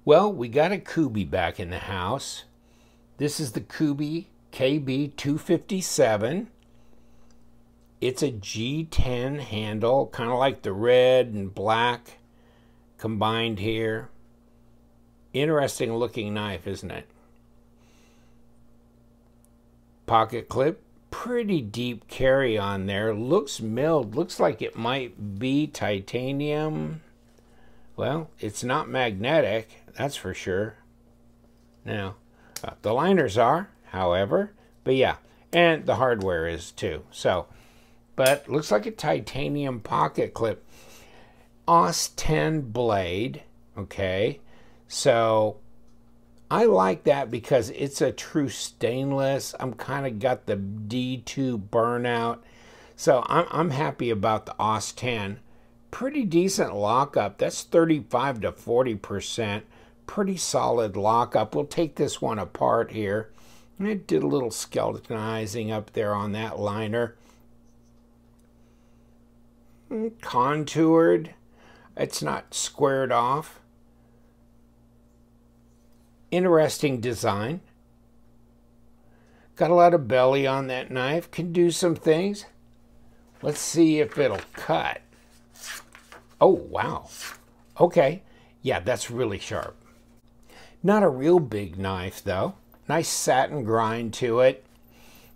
Well, we got a Kubey back in the house. This is the Kubey KB257. It's a G10 handle, kind of like the red and black combined here. Interesting looking knife, isn't it? Pocket clip, pretty deep carry on there. Looks milled, looks like it might be titanium. Well, it's not magnetic, that's for sure. Now, the liners are, however, but yeah, and the hardware is too. So, but looks like a titanium pocket clip. AUS10 blade, okay. So, I like that because it's a true stainless. I'm kind of got the D2 burnout. So, I'm happy about the AUS10. Pretty decent lockup. That's 35 to 40%. Pretty solid lockup. We'll take this one apart here. And it did a little skeletonizing up there on that liner. Contoured. It's not squared off. Interesting design. Got a lot of belly on that knife. Can do some things. Let's see if it'll cut. Oh, wow. Okay. Yeah, that's really sharp. Not a real big knife, though. Nice satin grind to it.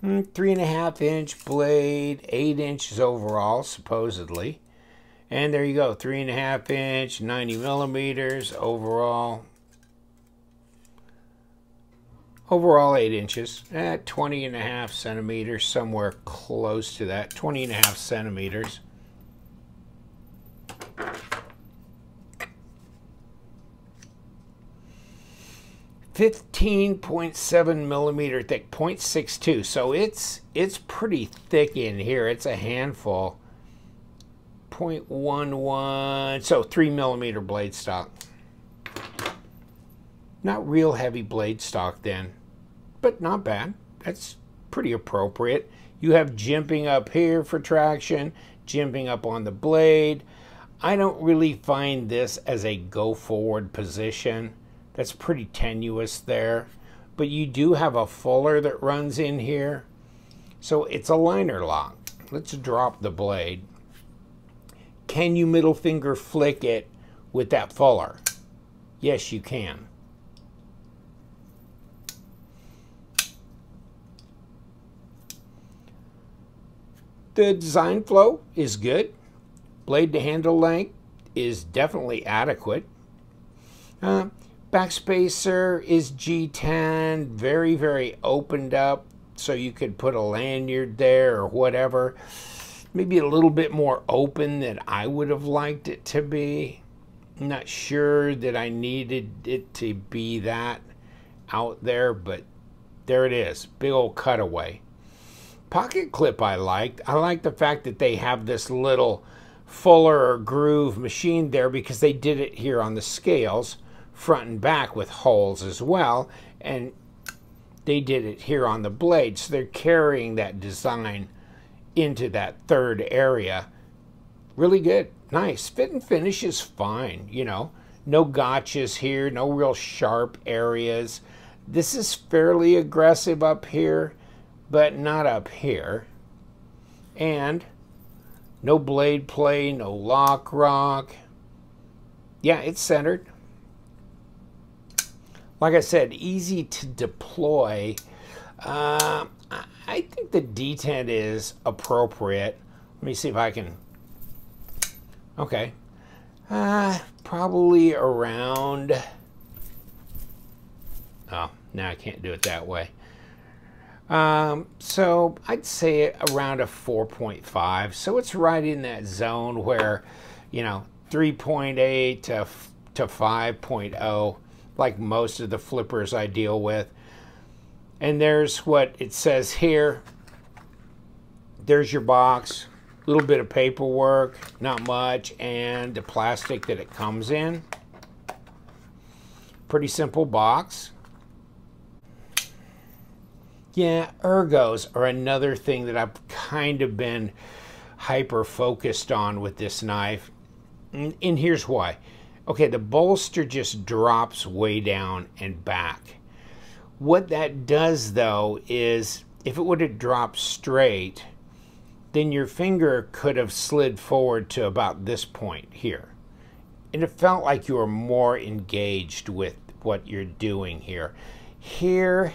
3.5 inch blade, 8 inches overall, supposedly. And there you go, 3.5 inch, 90 millimeters overall. Overall 8 inches, 20.5 centimeters, somewhere close to that, 20.5 centimeters. 15.7 millimeter thick, 0.62. So it's pretty thick in here. It's a handful. 0.11, so 3 millimeter blade stock. Not real heavy blade stock then, but not bad. That's pretty appropriate. You have jimping up here for traction, jimping up on the blade. I don't really find this as a go forward position. That's pretty tenuous there. But you do have a fuller that runs in here. So it's a liner lock. Let's drop the blade. Can you middle finger flick it with that fuller? Yes, you can. The design flow is good. Blade to handle length is definitely adequate. Backspacer is G10, very, very opened up, so you could put a lanyard there or whatever. Maybe a little bit more open than I would have liked it to be. I'm not sure that I needed it to be that out there, but there it is. Big old cutaway. Pocket clip I liked. I like the fact that they have this little fuller or groove machine there because they did it here on the scales, front and back with holes as well, and they did it here on the blade, so they're carrying that design into that third area. Really good. Nice. Fit and finish is fine, you know. No gotchas here, no real sharp areas. This is fairly aggressive up here, but not up here. And no blade play, no lock rock. Yeah, it's centered. Like I said, easy to deploy. I think the D10 is appropriate. Let me see if I can. Okay. Probably around. Oh, now I can't do it that way. So I'd say around a 4.5. So it's right in that zone where, you know, 3.8 to 5.0, like most of the flippers I deal with. And there's what it says here. There's your box, a little bit of paperwork, not much, and the plastic that it comes in. Pretty simple box. Yeah, ergos are another thing that I've kind of been hyper focused on with this knife. And here's why. Okay, the bolster just drops way down and back. What that does though is if it would have dropped straight, then your finger could have slid forward to about this point here. And it felt like you were more engaged with what you're doing here. Here,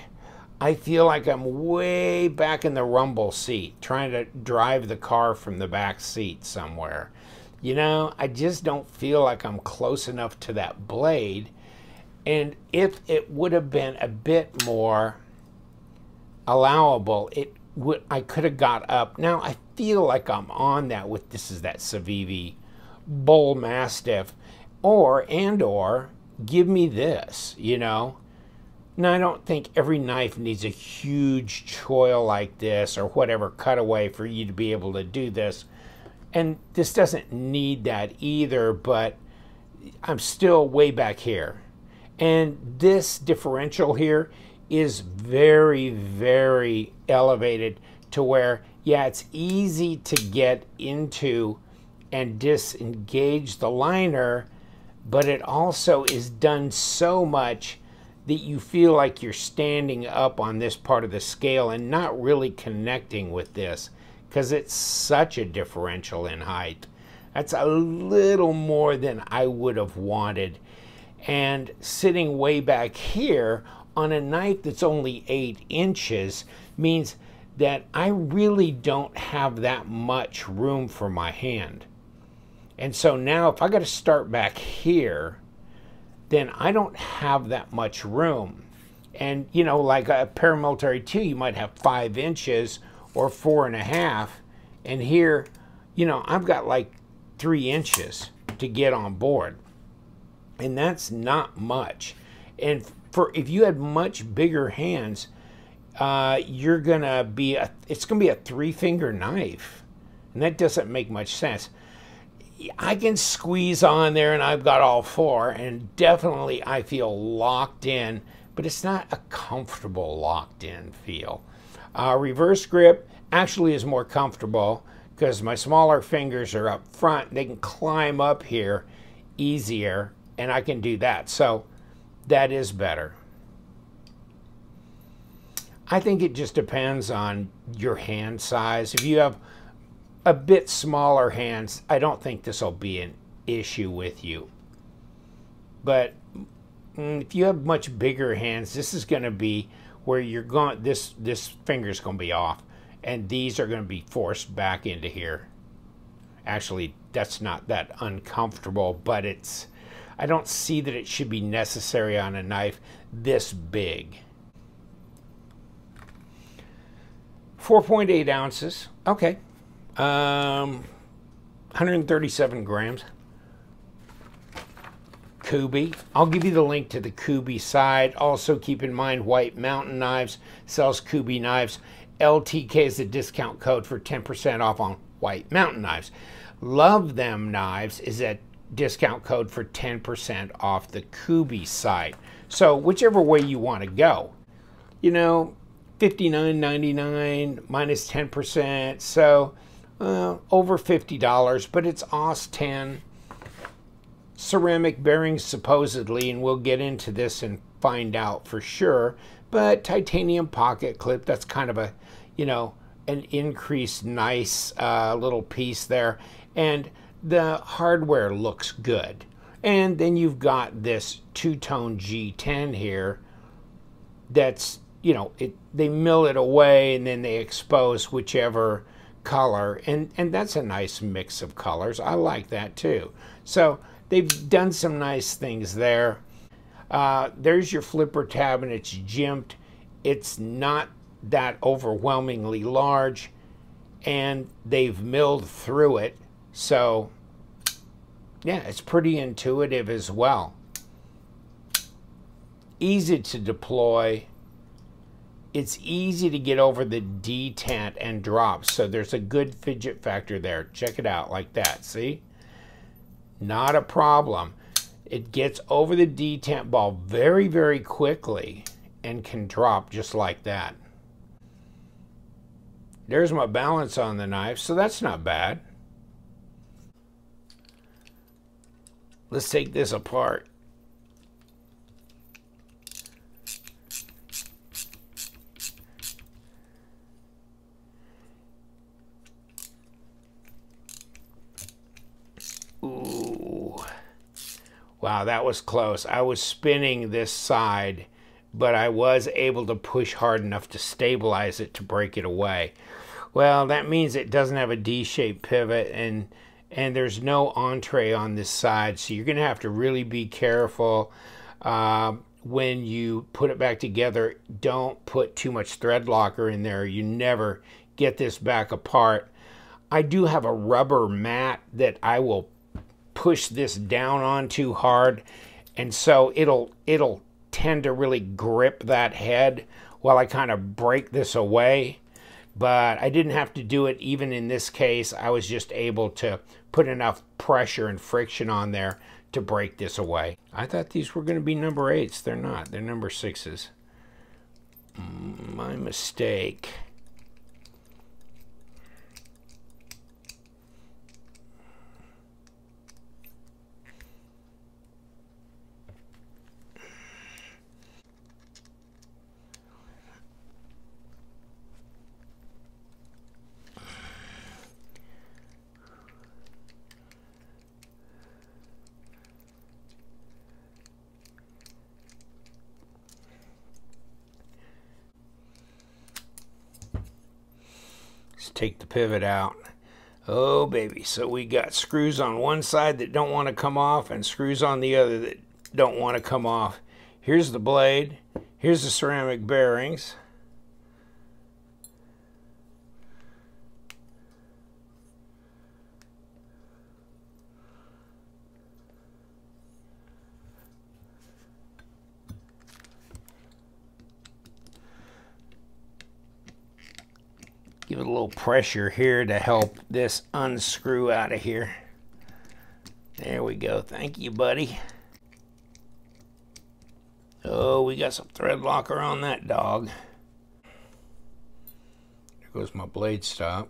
I feel like I'm way back in the rumble seat, trying to drive the car from the back seat somewhere. You know, I just don't feel like I'm close enough to that blade. And if it would have been a bit more allowable, I could have got up. Now I feel like I'm on that with, this is that Civivi Bull Mastiff, or give me this, you know. Now I don't think every knife needs a huge choil like this or whatever cutaway for you to be able to do this. And this doesn't need that either, but I'm still way back here. And this differential here is very, very elevated to where, yeah, it's easy to get into and disengage the liner, but it also is done so much that you feel like you're standing up on this part of the scale and not really connecting with this because it's such a differential in height. That's a little more than I would have wanted. And sitting way back here on a knife that's only 8 inches means that I really don't have that much room for my hand. And so now if I got to start back here, then I don't have that much room. And you know, like a paramilitary 2, you might have 5 inches or 4.5, and here, you know, I've got like 3 inches to get on board, and that's not much. And if you had much bigger hands, you're gonna be it's gonna be a 3-finger knife, and that doesn't make much sense. I can squeeze on there and I've got all 4, and definitely I feel locked in, but it's not a comfortable locked in feel. Reverse grip actually is more comfortable because my smaller fingers are up front. They can climb up here easier, and I can do that. So that is better. I think it just depends on your hand size. If you have a bit smaller hands, I don't think this will be an issue with you. But if you have much bigger hands, this is going to be where you're going, this finger's going to be off, and these are going to be forced back into here. Actually, that's not that uncomfortable, but I don't see that it should be necessary on a knife this big. 4.8 ounces, okay. 137 grams. Kubey. I'll give you the link to the Kubey side. Also keep in mind White Mountain Knives sells Kubey knives. LTK is the discount code for 10% off on White Mountain Knives. Luvthemknives is a discount code for 10% off the Kubey site. So whichever way you want to go. You know, $59.99 minus 10%, so over $50, but it's AUS10. Ceramic bearings supposedly, and we'll get into this and find out for sure, but titanium pocket clip, that's kind of a, you know, an increased nice little piece there, and the hardware looks good. And then you've got this two-tone G10 here that's, you know, they mill it away and then they expose whichever color, and that's a nice mix of colors. I like that too. So they've done some nice things there. There's your flipper tab, and it's jimped. It's not that overwhelmingly large, and they've milled through it. So yeah, it's pretty intuitive as well. Easy to deploy. It's easy to get over the detent and drop, so there's a good fidget factor there. Check it out like that, see? Not a problem. It gets over the detent ball very, very quickly and can drop just like that. There's my balance on the knife, so that's not bad. Let's take this apart. Ooh. Wow, that was close. I was spinning this side, but I was able to push hard enough to stabilize it to break it away. Well, that means it doesn't have a D-shaped pivot, and there's no entree on this side, so you're going to have to really be careful when you put it back together. Don't put too much thread locker in there. You never get this back apart. I do have a rubber mat that I will push this down on too hard, and so it'll tend to really grip that head while I kind of break this away. But I didn't have to do it even in this case. I was just able to put enough pressure and friction on there to break this away. I thought these were going to be number 8s. They're not. They're number 6s. My mistake. Take the pivot out. Oh baby, so we got screws on one side that don't want to come off and screws on the other that don't want to come off. Here's the blade, here's the ceramic bearings. Give it a little pressure here to help this unscrew out of here. There we go. Thank you, buddy. Oh, we got some thread locker on that dog. There goes my blade stop.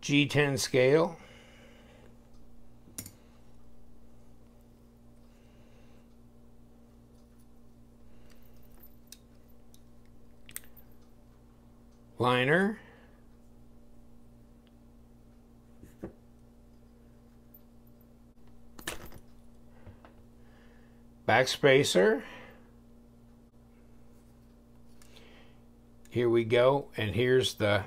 G10 scale. Liner, backspacer. Here we go, and here's the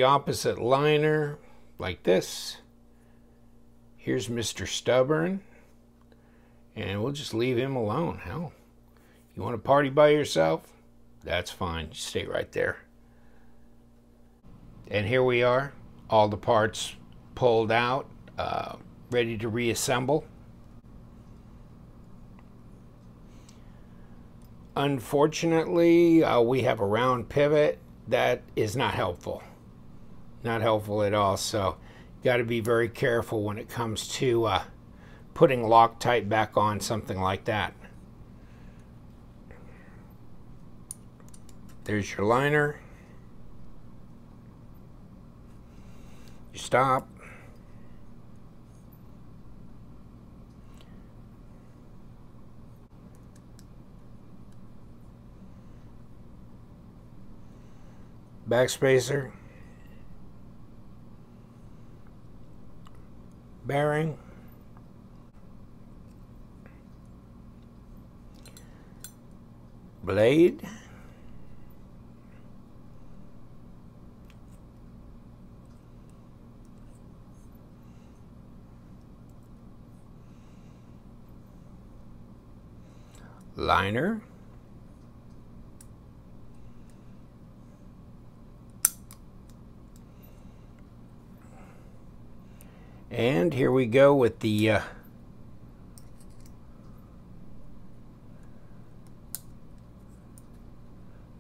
opposite liner, like this. Here's Mr. Stubborn, and we'll just leave him alone. Hell, you want to party by yourself? That's fine. Stay right there. And here we are, all the parts pulled out, ready to reassemble. Unfortunately, we have a round pivot. That is not helpful. Not helpful at all. So you got to be very careful when it comes to putting Loctite back on something like that. There's your liner. You stop. Backspacer. Bearing. Blade. Liner. And here we go with the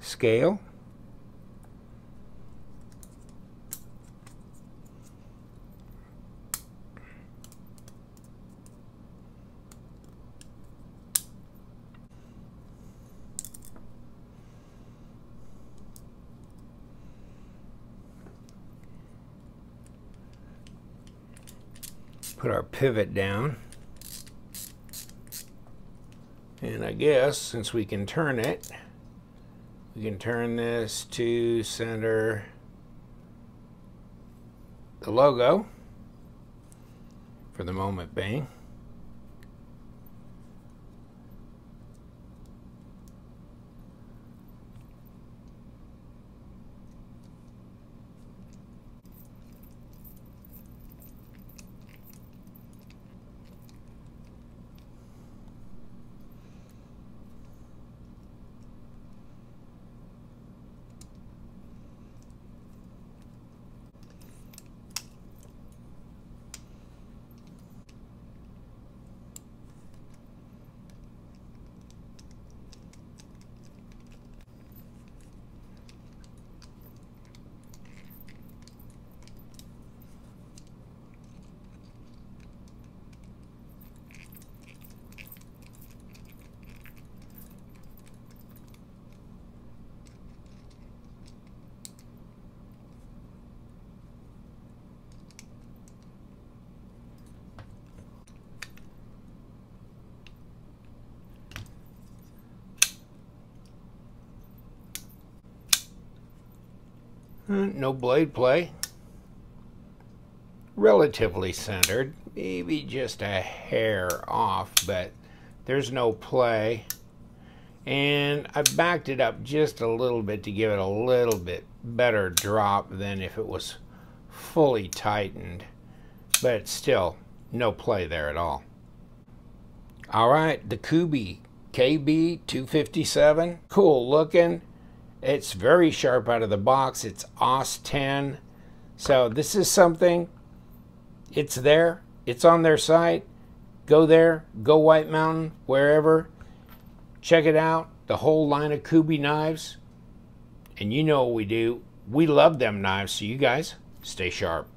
scale. Put our pivot down. And I guess since we can turn it, we can turn this to center the logo for the moment being. No blade play. Relatively centered. Maybe just a hair off, but there's no play. And I backed it up just a little bit to give it a little bit better drop than if it was fully tightened. But still, no play there at all. Alright, the Kubey KB257. Cool looking. It's very sharp out of the box. It's AUS10. So this is something, it's there. It's on their site. Go there. Go White Mountain. Wherever. Check it out. The whole line of Kubey knives. And you know what we do. We love them knives. So you guys, stay sharp.